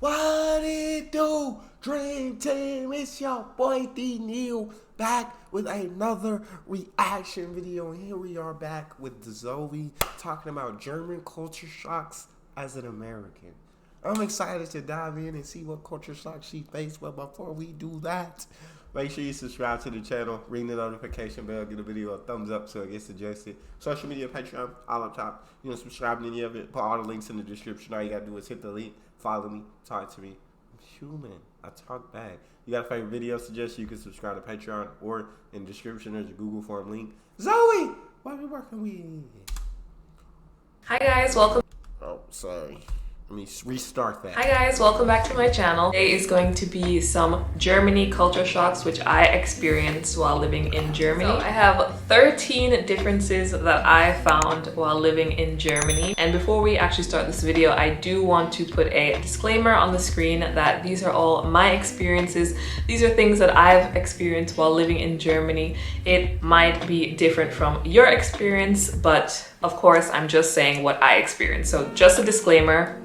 What it do? Dream Team, it's your boy Neal back with another reaction video. And here we are back with Zoe talking about German culture shocks as an American. I'm excited to dive in and see what culture shocks she faced. But before we do that, make sure you subscribe to the channel, ring the notification bell, give the video a thumbs up so it gets suggested. Social media, Patreon, all up top. You know, subscribe to any of it. Put all the links in the description. All you gotta do is hit the link, follow me, talk to me. I'm human. I talk back. You got a favorite video suggestion? You can subscribe to Patreon, or in the description there's a Google form link. Zoe, what are we working with? Hi guys, welcome. Oh, sorry. Let me restart that. Hi guys, welcome back to my channel. Today is going to be some Germany culture shocks which I experienced while living in Germany. So I have 13 differences that I found while living in Germany. And before we actually start this video, I do want to put a disclaimer on the screen that these are all my experiences. These are things that I've experienced while living in Germany. It might be different from your experience, but of course I'm just saying what I experienced. So just a disclaimer.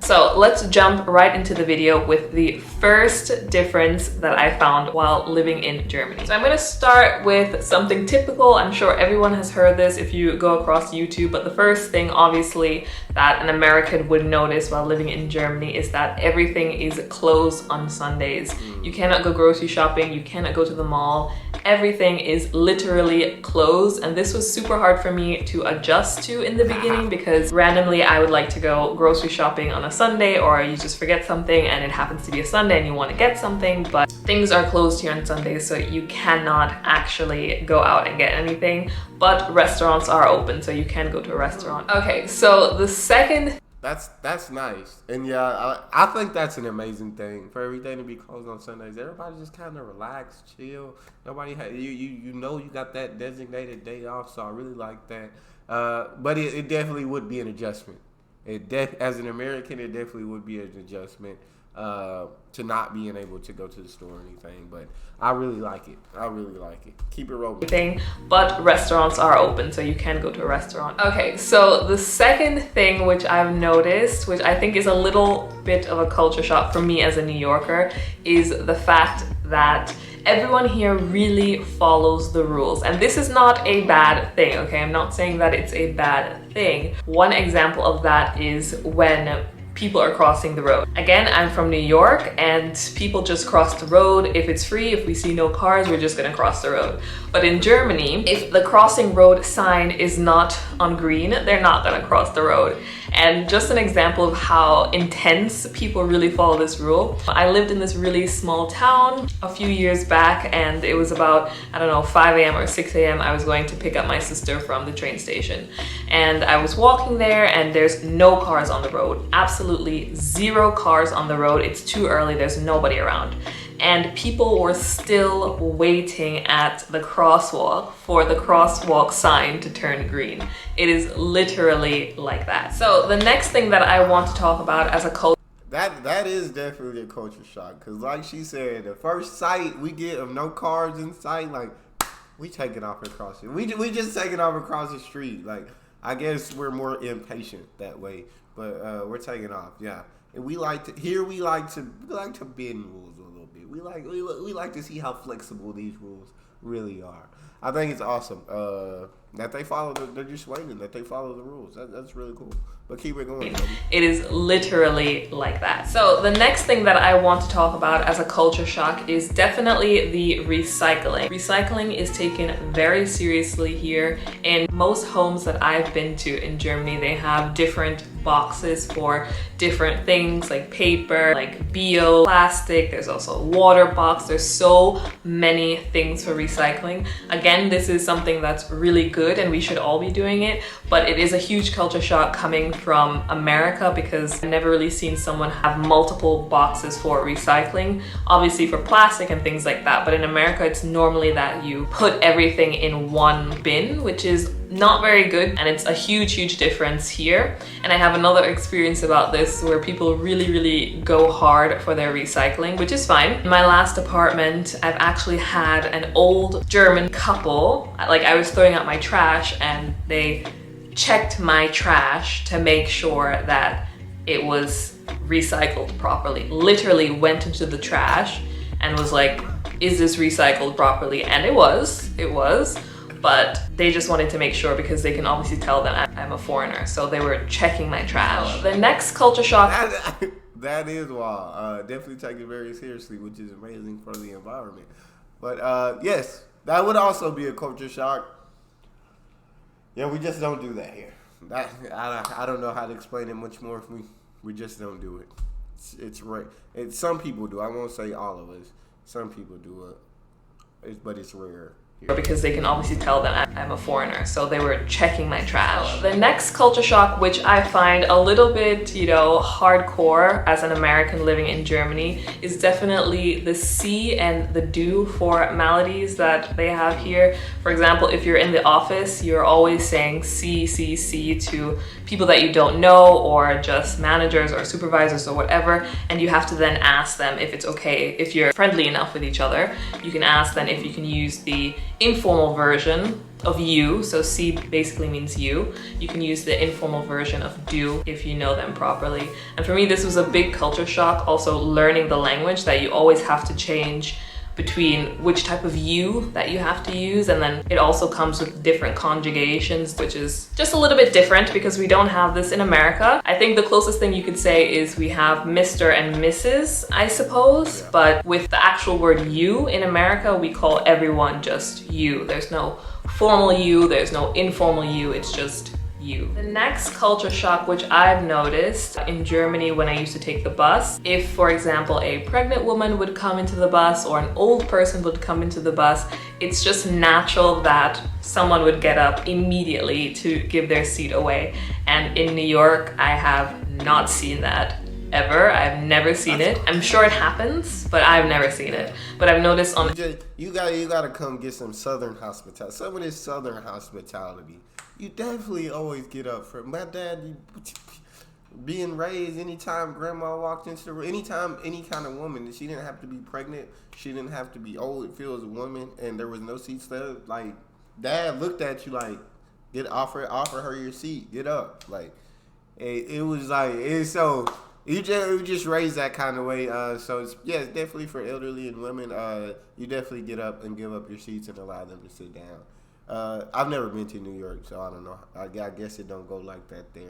So let's jump right into the video with the first difference that I found while living in Germany. So I'm going to start with something typical. I'm sure everyone has heard this if you go across YouTube, but the first thing obviously that an American would notice while living in Germany is that everything is closed on Sundays. You cannot go grocery shopping, you cannot go to the mall. Everything is literally closed, and this was super hard for me to adjust to in the beginning because randomly I would like to go grocery shopping on a Sunday, or you just forget something and it happens to be a Sunday and you want to get something, but things are closed here on Sundays, so you cannot actually go out and get anything, but restaurants are open, so you can go to a restaurant. Okay, so the second... That's nice, and yeah, I think that's an amazing thing for everything to be closed on Sundays. Everybody just kind of relax, chill. Nobody you know you got that designated day off, so I really like that. But it definitely would be an adjustment. As an American, it definitely would be an adjustment to not being able to go to the store or anything. But I really like it. I really like it. Keep it rolling. But restaurants are open, so you can go to a restaurant. Okay, so the second thing which I've noticed, which I think is a little bit of a culture shock for me as a New Yorker, is the fact that everyone here really follows the rules. And this is not a bad thing, okay? I'm not saying that it's a bad thing. One example of that is when people are crossing the road. Again, I'm from New York and people just cross the road. If it's free, if we see no cars, we're just gonna cross the road. But in Germany, if the crossing road sign is not on green, they're not gonna cross the road. And just an example of how intense people really follow this rule. I lived in this really small town a few years back, and it was about, I don't know, 5 a.m. or 6 a.m. I was going to pick up my sister from the train station. And I was walking there and there's no cars on the road. Absolutely zero cars on the road. It's too early, there's nobody around. And people were still waiting at the crosswalk for the crosswalk sign to turn green. It is literally like that. So the next thing that I want to talk about as a culture... That is definitely a culture shock, because like she said, the first sight we get of no cars in sight, like, we taking off across it. We just taking off across the street. Like, I guess we're more impatient that way, but we're taking off, yeah. And we like to bend rules a little bit. We like to see how flexible these rules really are. I think it's awesome that they follow they're just waiting, that they follow the rules. That's really cool. But keep it going, baby. It is literally like that. So the next thing that I want to talk about as a culture shock is definitely the recycling. Recycling is taken very seriously here. In most homes that I've been to in Germany, they have different boxes for different things like paper, like bio, plastic. There's also a water box. There's so many things for recycling. Again, this is something that's really good and we should all be doing it, but it is a huge culture shock coming from America because I've never really seen someone have multiple boxes for recycling, obviously for plastic and things like that, but in America it's normally that you put everything in one bin, which is not very good, and it's a huge difference here. And I have another experience about this where people really go hard for their recycling, which is fine. In my last apartment, I've actually had an old German couple, like I was throwing out my trash and they checked my trash to make sure that it was recycled properly. Literally went into the trash and was like, is this recycled properly? And it was, but they just wanted to make sure because they can obviously tell that I'm a foreigner. So they were checking my trash. The next culture shock. That is wild. Definitely take it very seriously, which is amazing for the environment. But yes, that would also be a culture shock. Yeah, we just don't do that here. I don't know how to explain it much more. If we just don't do it. It's rare. Some people do. I won't say all of us. Some people do it, but it's rare. Because they can obviously tell that I'm a foreigner, so they were checking my trash. The next culture shock, which I find a little bit, hardcore as an American living in Germany, is definitely the see and the do formalities that they have here. For example, if you're in the office, you're always saying see to people that you don't know, or just managers or supervisors or whatever, and you have to then ask them if it's okay. If you're friendly enough with each other, you can ask them if you can use the informal version of you. So see basically means you. You can use the informal version of do if you know them properly. And for me, this was a big culture shock. Also learning the language that you always have to change between which type of you that you have to use, and then it also comes with different conjugations, which is just a little bit different because we don't have this in America. I think the closest thing you could say is we have Mr. and Mrs., I suppose, but with the actual word you in America, we call everyone just you. There's no formal you, there's no informal you, it's just you. The next culture shock, which I've noticed in Germany when I used to take the bus, if for example a pregnant woman would come into the bus or an old person would come into the bus, it's just natural that someone would get up immediately to give their seat away. And in New York, I have not seen that ever. I've never seen it. I'm sure it happens, but I've never seen it. But I've noticed on you gotta come get some Southern hospitality. Some of this Southern hospitality. You definitely always get up for my dad. Being raised, anytime grandma walked into the room, anytime any kind of woman, she didn't have to be pregnant, she didn't have to be old. If it was a woman and there was no seats there, like dad looked at you like, offer her your seat, get up. Like it was like it's so. You just raised that kind of way. So it's definitely for elderly and women. You definitely get up and give up your seats and allow them to sit down. I've never been to New York, so I don't know. I guess it don't go like that there.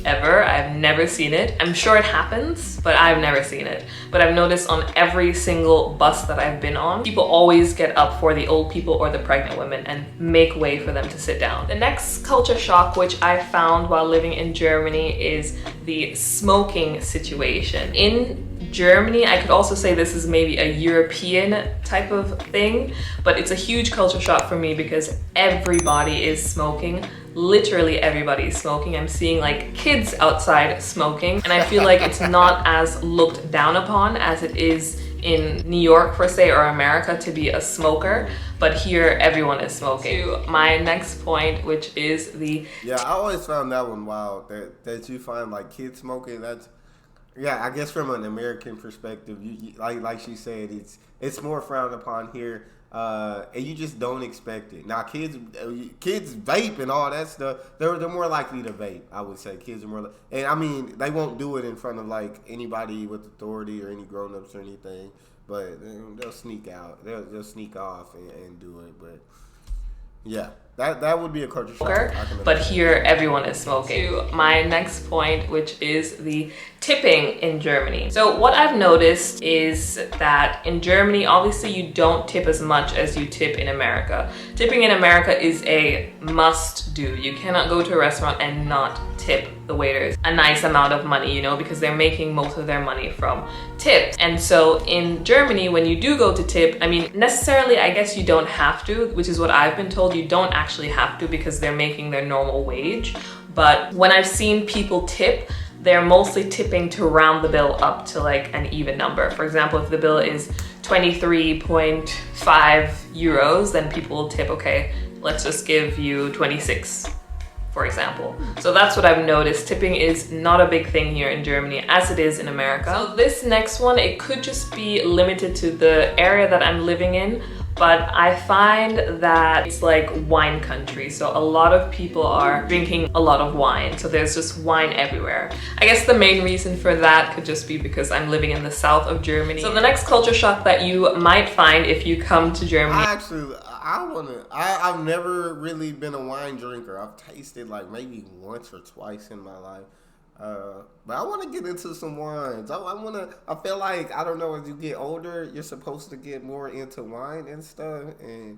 Ever. I've never seen it. I'm sure it happens, but I've never seen it. But I've noticed on every single bus that I've been on, people always get up for the old people or the pregnant women and make way for them to sit down. The next culture shock, which I found while living in Germany, is the smoking situation. In Germany, I could also say this is maybe a European type of thing, but it's a huge culture shock for me because everybody is smoking. Literally everybody is smoking. I'm seeing like kids outside smoking, and I feel like it's not as looked down upon as it is in New York, per se, or America to be a smoker, but here everyone is smoking. To my next point, which is the... Yeah, I always found that one wild, that you find like kids smoking. That's... Yeah, I guess from an American perspective, you like she said, it's more frowned upon here, and you just don't expect it. Now, kids vape and all that stuff. They're more likely to vape. I would say kids are more, and I mean they won't do it in front of like anybody with authority or any grown-ups or anything, but they'll sneak out. They'll sneak off and do it. But yeah. That would be a culture shock. But here everyone is smoking. To my next point, which is the tipping in Germany. So what I've noticed is that in Germany, obviously you don't tip as much as you tip in America. Tipping in America is a must do. You cannot go to a restaurant and not tip the waiters a nice amount of money, because they're making most of their money from tips. And so in Germany, when you do go to tip, I mean, necessarily, I guess you don't have to, which is what I've been told. You don't actually have to because they're making their normal wage. But when I've seen people tip, they're mostly tipping to round the bill up to like an even number. For example, if the bill is 23.5 euros, then people will tip, okay, let's just give you 26, for example. So that's what I've noticed. Tipping is not a big thing here in Germany as it is in America. So this next one, it could just be limited to the area that I'm living in, but I find that it's like wine country. So a lot of people are drinking a lot of wine. So there's just wine everywhere. I guess the main reason for that could just be because I'm living in the south of Germany. So the next culture shock that you might find if you come to Germany. I've never really been a wine drinker. I've tasted like maybe once or twice in my life. But I want to get into some wines. I feel like, I don't know, as you get older, you're supposed to get more into wine and stuff. And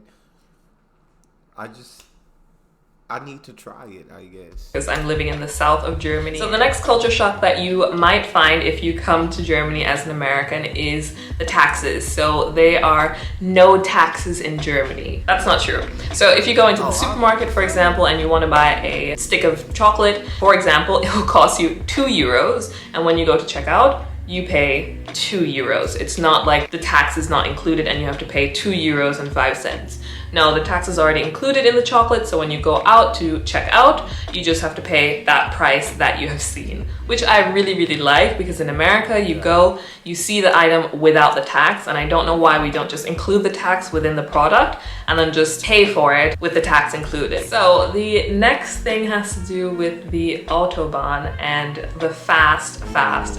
I need to try it, I guess. Because I'm living in the south of Germany. So the next culture shock that you might find if you come to Germany as an American is the taxes. So there are no taxes in Germany. That's not true. So if you go into the supermarket, for example, and you want to buy a stick of chocolate, for example, it will cost you €2. And when you go to check out, you pay €2. It's not like the tax is not included and you have to pay €2.05. No, the tax is already included in the chocolate, so when you go out to check out, you just have to pay that price that you have seen, which I really, really like, because in America, you go, you see the item without the tax, and I don't know why we don't just include the tax within the product and then just pay for it with the tax included. So the next thing has to do with the Autobahn and the fast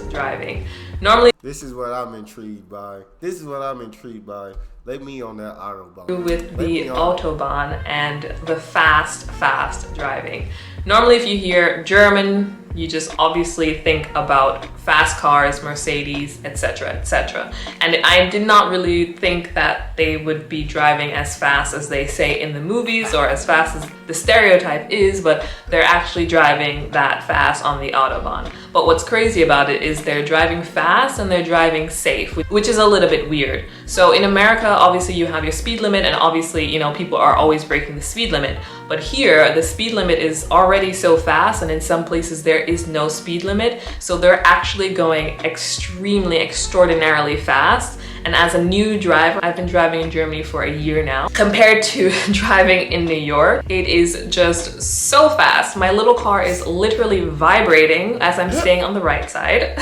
driving. Normally, this is what I'm intrigued by. Let me on that Autobahn. With the Autobahn and the fast driving. Normally, if you hear German, you just obviously think about fast cars, Mercedes, etc., etc. And I did not really think that they would be driving as fast as they say in the movies or as fast as the stereotype is, but they're actually driving that fast on the Autobahn. But what's crazy about it is they're driving fast and they're driving safe, which is a little bit weird. So in America, obviously you have your speed limit, and obviously, you know, people are always breaking the speed limit. But here, the speed limit is already so fast, and in some places there is no speed limit. So they're actually going extraordinarily fast. And as a new driver, I've been driving in Germany for a year now. Compared to driving in New York, it is just so fast. My little car is literally vibrating as I'm staying on the right side.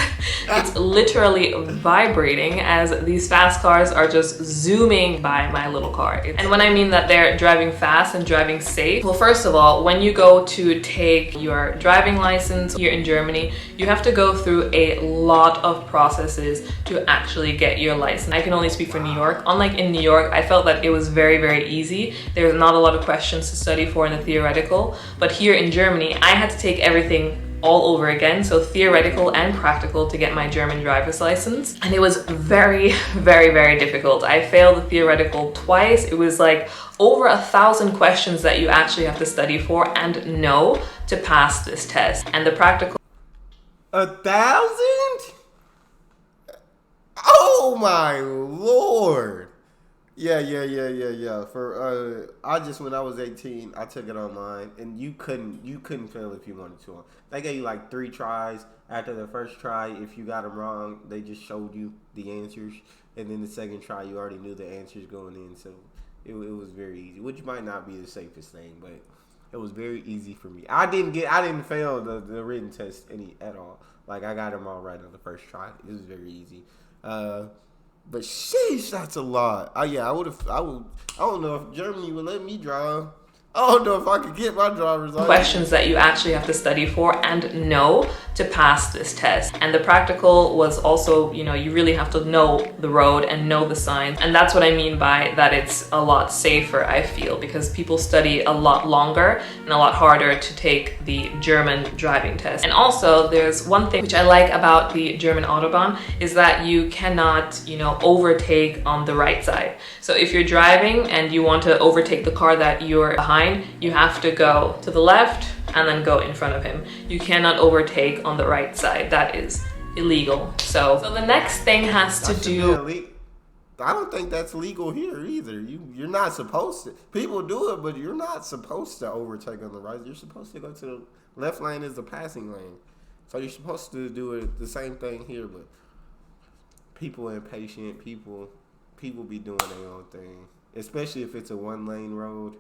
It's literally vibrating as these fast cars are just zooming by my little car. And when I mean that they're driving fast and driving safe, well, first of all, when you go to take your driving license here in Germany, you have to go through a lot of processes to actually get your license. I can only speak for New York. Unlike in New York, I felt that it was very easy. There's not a lot of questions to study for in the theoretical, but here in Germany, I had to take everything all over again, so theoretical and practical, to get my German driver's license. And it was very difficult. I failed the theoretical twice. It was like over 1,000 questions that you actually have to study for and know to pass this test. And the practical... 1,000? Oh my Lord. Yeah. For when I was 18, I took it online, and you couldn't fail if you wanted to. They gave you like 3 tries. After the first try, if you got them wrong, they just showed you the answers, and then the second try, you already knew the answers going in. So it was very easy, which might not be the safest thing, but it was very easy for me. I didn't fail the written test at all. Like, I got them all right on the first try. It was very easy. But sheesh, that's a lot. I don't know if Germany would let me drive. I don't know if I could get my driver's license. Questions that you actually have to study for and know to pass this test. And the practical was also, you know, you really have to know the road and know the signs. And that's what I mean by that it's a lot safer, I feel, because people study a lot longer and a lot harder to take the German driving test. And also, there's one thing which I like about the German Autobahn is that you cannot, you know, overtake on the right side. So if you're driving and you want to overtake the car that you're behind, you have to go to the left and then go in front of him. You cannot overtake on the right side. That is illegal. So the next thing has to do... I don't think that's legal here either. You're not supposed to. People do it, but you're not supposed to overtake on the right. You're supposed to go to the left lane is the passing lane. So you're supposed to do it the same thing here, but people impatient, people be doing their own thing. Especially if it's a 1-lane road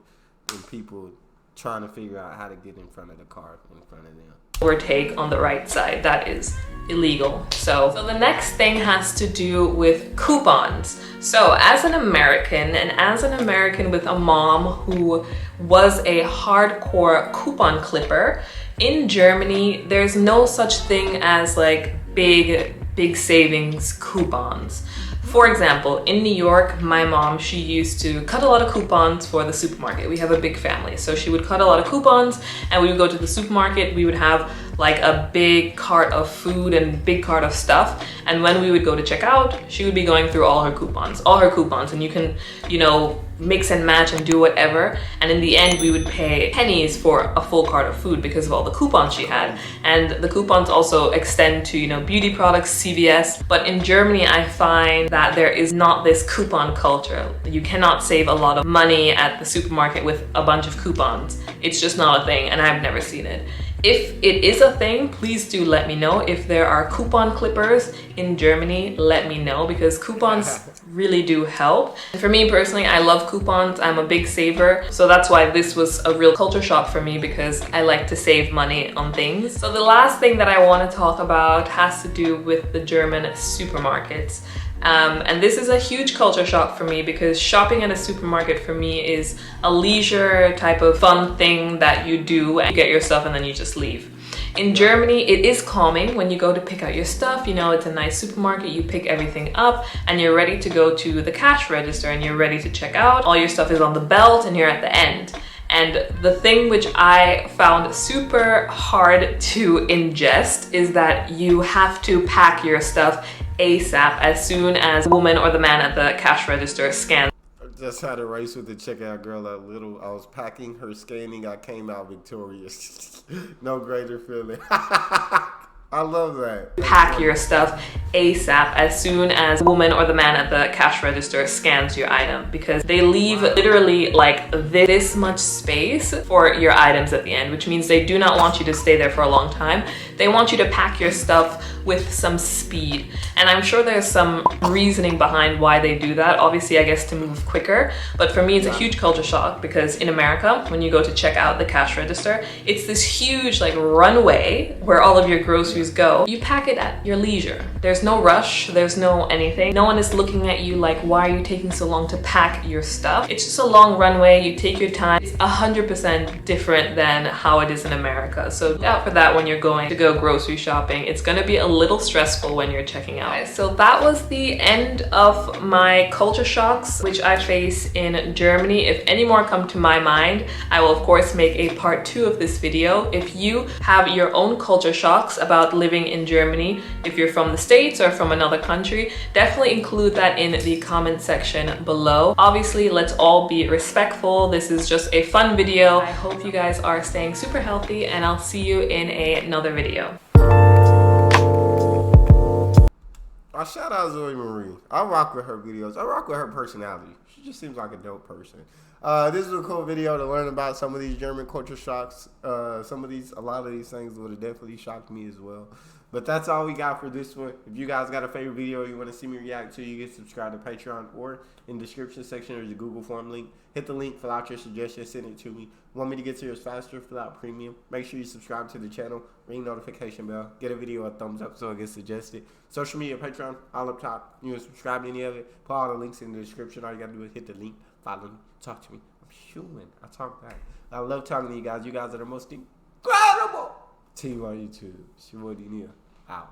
and people trying to figure out how to get in front of the car in front of them. overtake on the right side. That is illegal. So the next thing has to do with coupons. So as an American, and as an American with a mom who was a hardcore coupon clipper, in Germany, there's no such thing as like big savings coupons. For example, in New York, my mom, she used to cut a lot of coupons for the supermarket. We have a big family, so she would cut a lot of coupons, and we would go to the supermarket. We would have like a big cart of food and big cart of stuff, and when we would go to check out, she would be going through all her coupons, and you can, you know, mix and match and do whatever, and in the end we would pay pennies for a full cart of food because of all the coupons she had. And the coupons also extend to, you know, beauty products, CVS. But in Germany, I find that there is not this coupon culture. You cannot save a lot of money at the supermarket with a bunch of coupons. It's just not a thing, and I've never seen it. If it is a thing, please do let me know. If there are coupon clippers in Germany, let me know, because coupons really do help. And for me personally, I love coupons. I'm a big saver. So that's why this was a real culture shock for me, because I like to save money on things. So the last thing that I want to talk about has to do with the German supermarkets. And this is a huge culture shock for me, because shopping at a supermarket for me is a leisure type of fun thing that you do and you get your stuff and then you just leave. In Germany, it is calming when you go to pick out your stuff. You know, it's a nice supermarket, you pick everything up and you're ready to go to the cash register and you're ready to check out. All your stuff is on the belt and you're at the end. And the thing which I found super hard to ingest is that you have to pack your stuff ASAP as soon as the woman or the man at the cash register scans. I just had a race with the checkout girl at Little. I was packing, her scanning, I came out victorious. No greater feeling. I love that. Pack your stuff ASAP as soon as the woman or the man at the cash register scans your item, because they leave literally like this much space for your items at the end, which means they do not want you to stay there for a long time. They want you to pack your stuff with some speed. And I'm sure there's some reasoning behind why they do that. Obviously, I guess to move quicker. But for me, it's a huge culture shock, because in America, when you go to check out the cash register, it's this huge like runway where all of your groceries go. You pack it at your leisure. There's no rush, there's no anything. No one is looking at you like, why are you taking so long to pack your stuff? It's just a long runway, you take your time. It's 100% different than how it is in America. So look out for that when you're going to go grocery shopping. It's gonna be a little stressful when you're checking out. So that was the end of my culture shocks which I face in Germany. If any more come to my mind, I will of course make a part 2 of this video. If you have your own culture shocks about living in Germany, if you're from the States or from another country, definitely include that in the comment section below. Obviously, let's all be respectful. This is just a fun video. I hope you guys are staying super healthy, and I'll see you in another video. I shout out Zoe Marie. I rock with her videos. I rock with her personality. She just seems like a dope person. This is a cool video to learn about some of these German culture shocks. A lot of these things would have definitely shocked me as well. But that's all we got for this one. If you guys got a favorite video you want to see me react to, you can subscribe to Patreon, or in the description section there's a Google form link. Hit the link, fill out your suggestion, send it to me. Want me to get to yours faster, fill out premium. Make sure you subscribe to the channel, ring notification bell, get a video a thumbs up so it gets suggested. Social media, Patreon, all up top. You can subscribe to any of it. Put all the links in the description. All you got to do is hit the link, follow me, talk to me. I'm human. I talk back. I love talking to you guys. You guys are the most incredible team on YouTube. It's your boy Neal. Out.